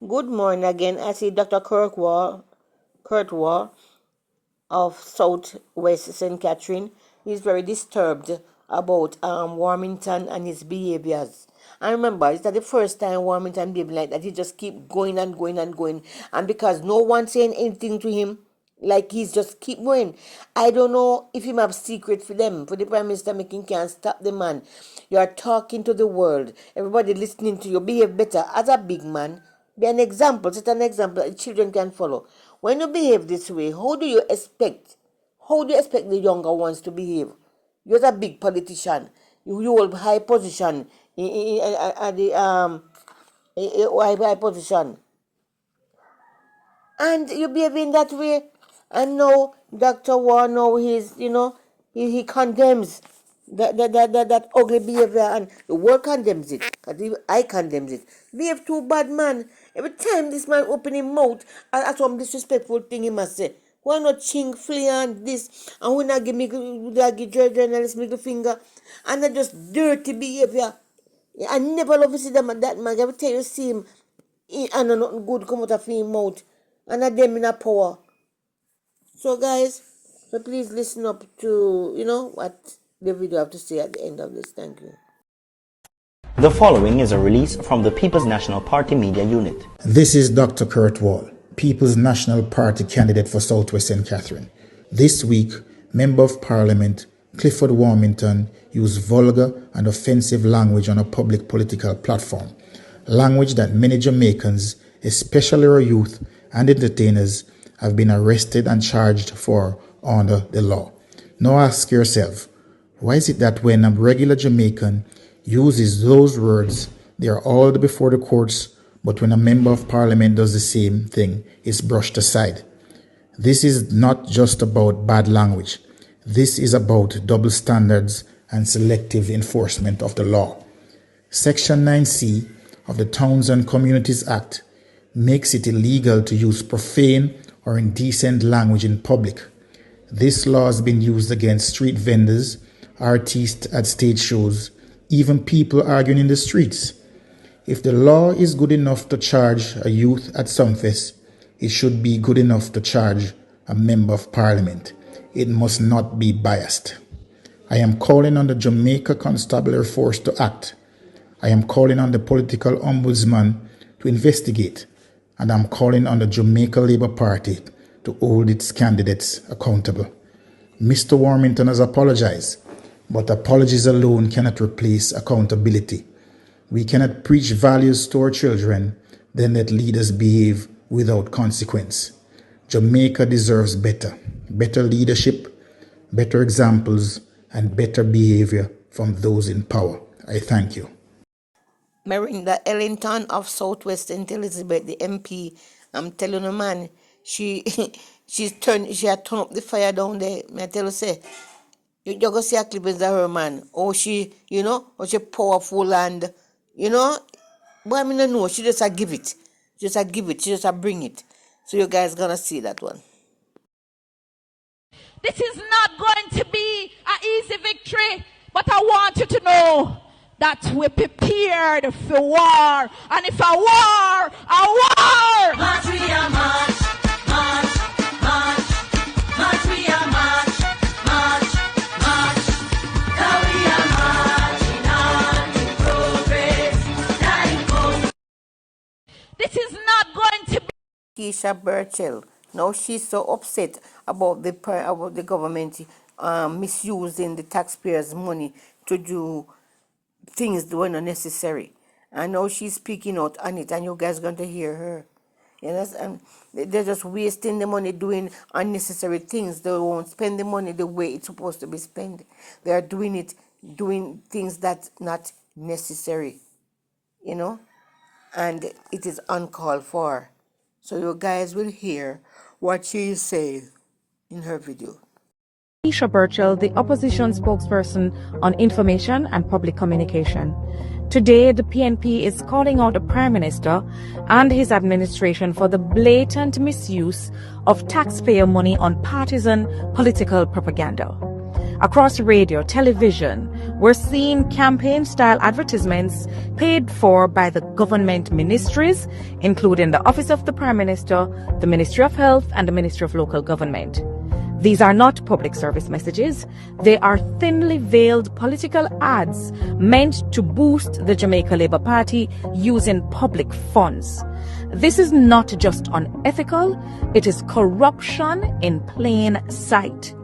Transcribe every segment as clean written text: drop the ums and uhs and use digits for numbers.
Good morning again. I see Dr. Kurt Wall of Southwest St. Catherine. He's very disturbed about Warmington and his behaviors. And remember, it's not the first time Warmington behaving like that. He just keep going and going and going. And because no one saying anything to him, like he's just keep going. I don't know if him have secret for them, for the Prime Minister making can't stop the man. You are talking to the world. Everybody listening to you. Behave better as a big man. Be an example. Set an example that children can follow. When you behave this way, how do you expect the younger ones to behave? You're a big politician. You hold high position at the high position, and you behaving that way. And now Dr. War, now he condemns that ugly behavior, and the world condemns it. I condemns it. Behave too bad, man. Every time this man open his mouth, at some disrespectful thing he must say. Why not ching, flea and this? And when I give journalists middle finger, and that just dirty behavior. I never love to see them that man. Every time you see him, and nothing good come out of his mouth, and at them in a power. So guys, so please listen up to what the video have to say at the end of this. Thank you. The following is a release from the People's National Party Media Unit. This is Dr. Kurt Wall, People's National Party candidate for Southwest St. Catherine. This week, Member of Parliament Clifford Warmington used vulgar and offensive language on a public political platform, language that many Jamaicans, especially our youth and entertainers, have been arrested and charged for under the law. Now ask yourself, why is it that when a regular Jamaican uses those words, they are hauled before the courts, but when a member of parliament does the same thing, it's brushed aside? This is not just about bad language. This is about double standards and selective enforcement of the law. Section 9C of the Towns and Communities Act makes it illegal to use profane or indecent language in public. This law has been used against street vendors, artists at stage shows, even people arguing in the streets. If the law is good enough to charge a youth at Sumfest, it should be good enough to charge a member of parliament. It must not be biased. I am calling on the Jamaica Constabulary Force to act. I am calling on the political ombudsman to investigate. And I'm calling on the Jamaica Labour Party to hold its candidates accountable. Mr. Warmington has apologized, but apologies alone cannot replace accountability. We cannot preach values to our children, then let leaders behave without consequence. Jamaica deserves better leadership, better examples, and better behavior from those in power. I thank you. Miranda Ellington of Southwest St. Elizabeth, the MP, I'm telling you, man, she had turned up the fire down there. I tell you, say, you go see a clip of her, man. Oh, she powerful and, but I mean, no, she just a give it. She just a bring it. So you guys gonna see that one. This is not going to be an easy victory, but I want you to know that we're prepared for war. And if a war, a war! March, we are march, march, march, march, we are march, march, march. Now we are marching on to progress. This is not going to be Keisha Burchell. Now she's so upset about the government misusing the taxpayers' money to do things that were not necessary. And now she's speaking out on it, and you guys are going to hear her. And they're just wasting the money doing unnecessary things. They won't spend the money the way it's supposed to be spent. They are doing things that's not necessary, and it is uncalled for. So you guys will hear what she says in her video. Keisha Burchell, the opposition spokesperson on information and public communication. Today, the PNP is calling out the Prime Minister and his administration for the blatant misuse of taxpayer money on partisan political propaganda. Across radio, television, we're seeing campaign-style advertisements paid for by the government ministries, including the Office of the Prime Minister, the Ministry of Health, and the Ministry of Local Government. These are not public service messages. They are thinly veiled political ads meant to boost the Jamaica Labour Party using public funds. This is not just unethical, it is corruption in plain sight.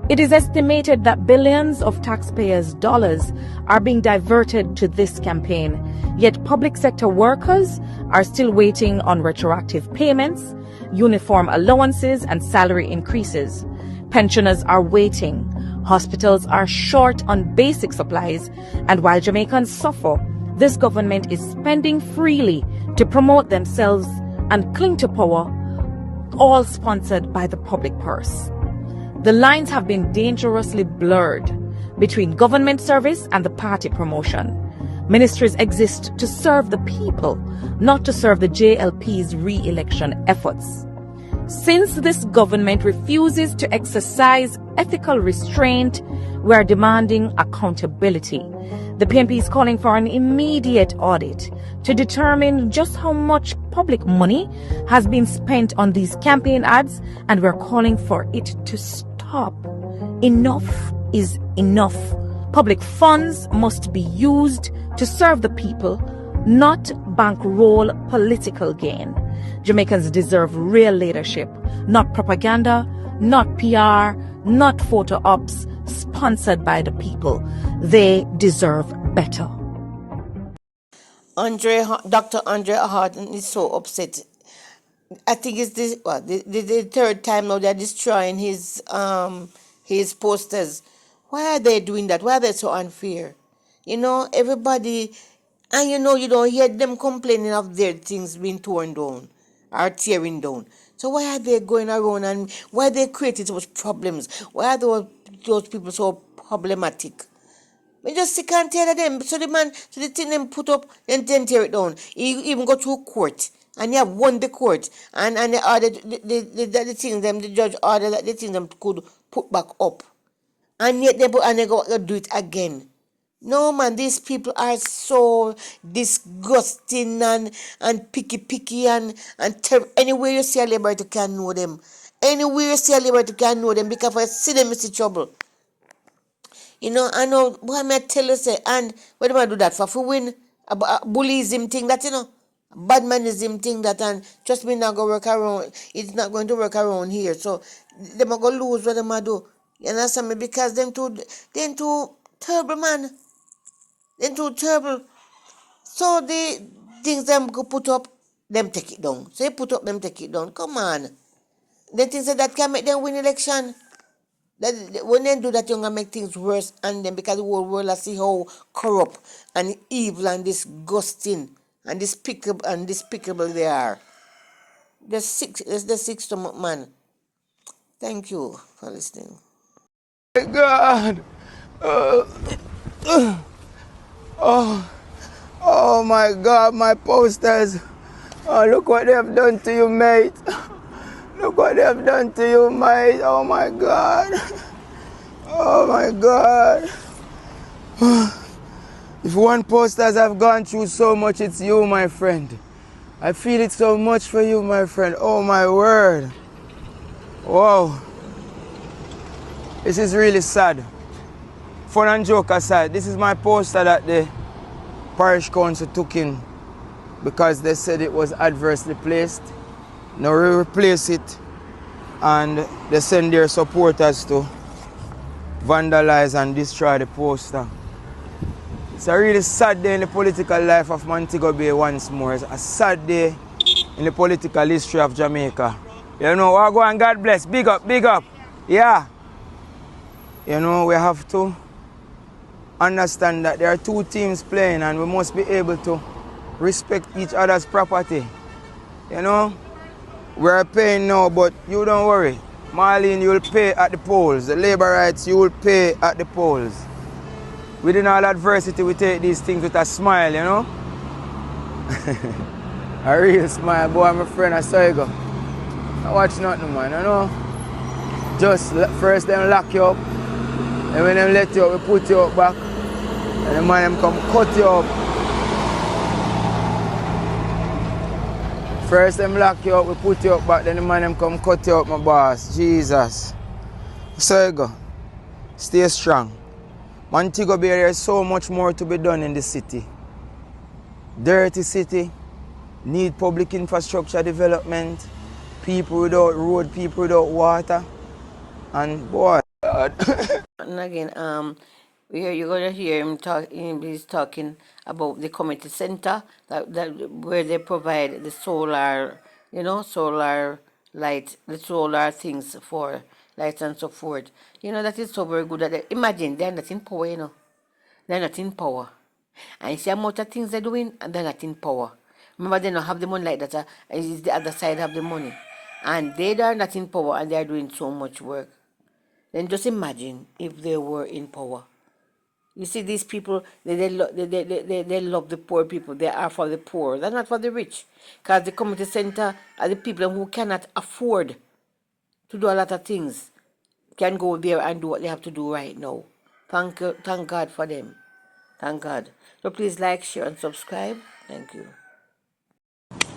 It is estimated that billions of taxpayers' dollars are being diverted to this campaign, yet public sector workers are still waiting on retroactive payments, uniform allowances, and salary increases. Pensioners are waiting. Hospitals are short on basic supplies, and while Jamaicans suffer, this government is spending freely to promote themselves and cling to power, all sponsored by the public purse. The lines have been dangerously blurred between government service and the party promotion. Ministries exist to serve the people, not to serve the JLP's re-election efforts. Since this government refuses to exercise ethical restraint, we are demanding accountability. The PNP is calling for an immediate audit to determine just how much public money has been spent on these campaign ads, and we're calling for it to stop. Enough is enough. Public funds must be used to serve the people, not bankroll political gain. Jamaicans deserve real leadership, not propaganda, not PR, not photo ops sponsored by the people. They deserve better. Dr. Andre Harden is so upset. I think it's the third time now they're destroying his posters. Why are they doing that? Why are they so unfair? Everybody, and you don't hear them complaining of their things being torn down or tearing down. So why are they going around and why are they creating so much problems? Why are those people so problematic? We just sick and tired of them. So the thing them put up, then tear it down. You even go to court, and you have won the court, and they ordered the things them, the judge ordered that the things them could put back up, and yet they go do it again. No man, these people are so disgusting and picky and anywhere you see a liberator can know them. Anywhere you see a liberator can know them because if I see them, it's trouble. I know what I tell you say, and what do I do that for? For win a bullyism thing that badmanism thing that, and trust me, not gonna work around. It's not going to work around here. So them are gonna lose what them a do. You understand me? Because them too terrible, man. Them too terrible. So the things them go put up, them take it down. So you put up, them take it down. Come on. The things that can make them win election. When they do that, you're gonna make things worse, and then because the whole world I see how corrupt and evil and disgusting and despicable they are. The sick stomach, man. Thank you for listening. God. Oh my God, my posters. Oh, look what they have done to you, mate. Look what they have done to you, mate. Oh my God. Oh my God. If one posters have gone through so much, it's you, my friend. I feel it so much for you, my friend. Oh my word. Wow. This is really sad. Fun and joke aside, this is my poster that the parish council took in because they said it was adversely placed. Now we replace it, and they send their supporters to vandalize and destroy the poster. It's a really sad day in the political life of Montego Bay once more. It's a sad day in the political history of Jamaica. You know, we go and God bless. Big up, big up. Yeah. You know, we have to understand that there are two teams playing and we must be able to respect each other's property. You know, we're paying now, but you don't worry. Marlene, you will pay at the polls. The labor rights, you will pay at the polls. Within all adversity, we take these things with a smile, you know? A real smile. Boy, my friend, I saw you go. I watch nothing, man, you know? Just first them lock you up, And when them let you up, we put you up back. And the man them come cut you up. First them lock you up, we put you up back, then the man them come cut you up, my boss. Jesus. So you go. Stay strong. Montego Bay, there's so much more to be done in the city. Dirty city, need public infrastructure development, people without road, people without water, and boy. And again, you're gonna hear him talk. He's talking about the community center that where they provide the solar, solar light, the solar things for lights and so forth. That is so very good. Imagine they're not in power. They're not in power. And you see how much of things they're doing, and they're not in power. Remember, they don't have the money like that. It's the other side of the money, and they are not in power, and they are doing so much work. Then just imagine if they were in power. You see, these people, they love the poor people. They are for the poor. They're not for the rich. Because the community center are the people who cannot afford to do a lot of things, can go there and do what they have to do right now. Thank God for them. Thank God. So please like, share, and subscribe. Thank you.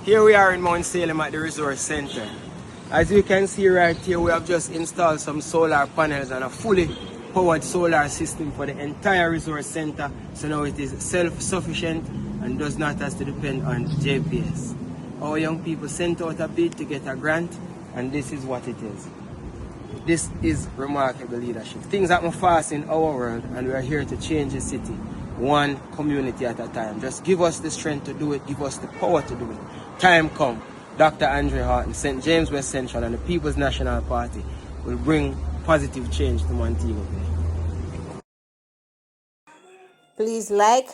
Here we are in Mount Salem at the Resource Center. As you can see right here, we have just installed some solar panels and a fully powered solar system for the entire Resource Center. So now it is self-sufficient and does not have to depend on JPS. Our young people sent out a bid to get a grant, and this is what it is. This is remarkable leadership. Things happen fast in our world, and we are here to change the city, one community at a time. Just give us the strength to do it, give us the power to do it. Time come, Dr. Andre Horton, St. James West Central, and the People's National Party will bring positive change to Montego Bay. Please like,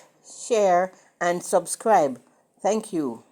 share, and subscribe. Thank you.